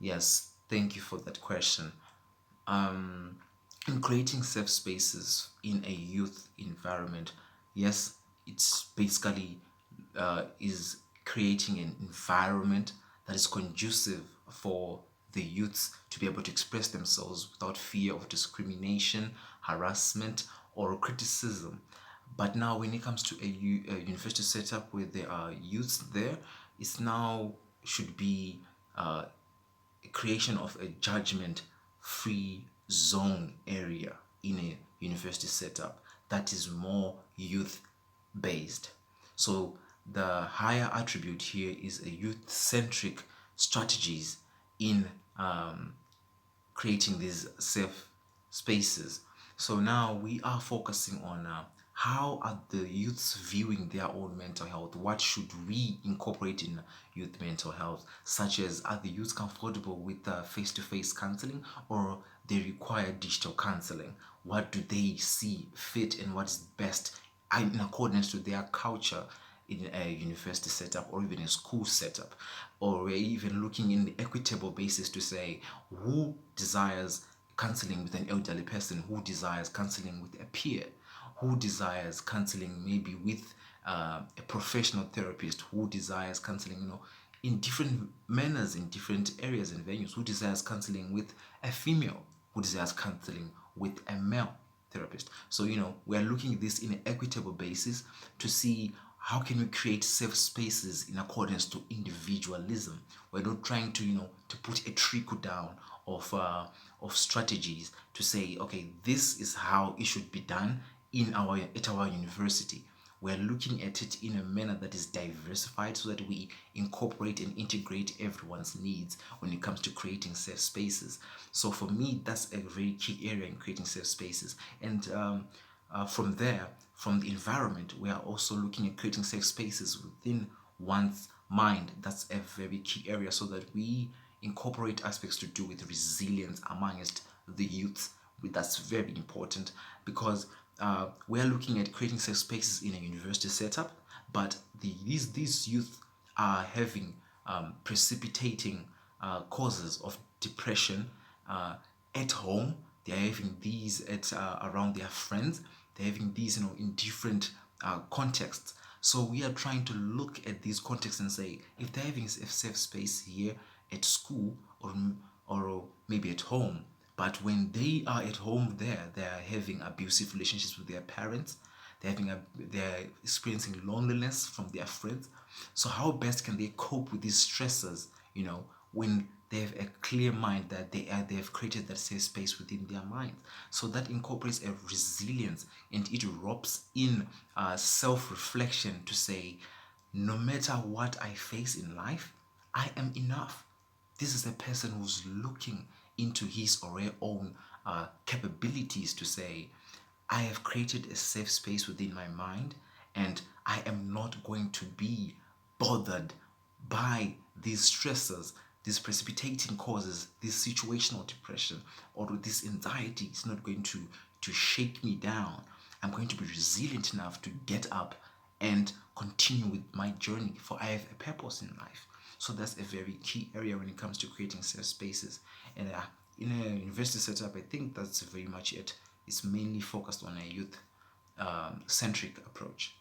Yes, thank you for that question. Um, in creating safe spaces in a youth environment, yes, it's basically is creating an environment that is conducive for the youths to be able to express themselves without fear of discrimination, harassment, or criticism. But now, when it comes to a university setup where there are youths there, it's now should be creation of a judgment free zone area in a university setup that is more youth based. So the higher attribute here is a youth centric strategies in creating these safe spaces. So now we are focusing on how are the youths viewing their own mental health? What should we incorporate in youth mental health? Such as, are the youths comfortable with face-to-face counseling, or they require digital counseling? What do they see fit and what is best in accordance to their culture in a university setup or even a school setup? Or we're even looking in the equitable basis to say who desires counseling with an elderly person, who desires counseling with a peer, who desires counseling maybe with a professional therapist, who desires counseling, in different manners, in different areas and venues, who desires counseling with a female, who desires counseling with a male therapist. So, we're looking at this in an equitable basis to see how can we create safe spaces in accordance to individualism. We're not trying to, to put a trickle down of strategies to say, okay, this is how it should be done at our university. We're looking at it in a manner that is diversified so that we incorporate and integrate everyone's needs when it comes to creating safe spaces. So for me, that's a very key area in creating safe spaces. And from there, from the environment, we are also looking at creating safe spaces within one's mind. That's a very key area so that we incorporate aspects to do with resilience amongst the youth. That's very important because we're looking at creating safe spaces in a university setup, but these youth are having precipitating causes of depression at home. They're having these at around their friends. They're having these, in different contexts. So we are trying to look at these contexts and say, if they're having a safe space here at school or maybe at home, but when they are at home there, they are having abusive relationships with their parents. They're experiencing loneliness from their friends. So how best can they cope with these stressors? When they have a clear mind that they have created that safe space within their mind. So that incorporates a resilience and it robs in self-reflection to say, no matter what I face in life, I am enough. This is a person who's looking into his or her own capabilities to say, I have created a safe space within my mind and I am not going to be bothered by these stressors, these precipitating causes, this situational depression or this anxiety is not going to shake me down. I'm going to be resilient enough to get up and continue with my journey, for I have a purpose in life. So that's a very key area when it comes to creating safe spaces. And in a university setup, I think that's very much it. It's mainly focused on a youth centric approach.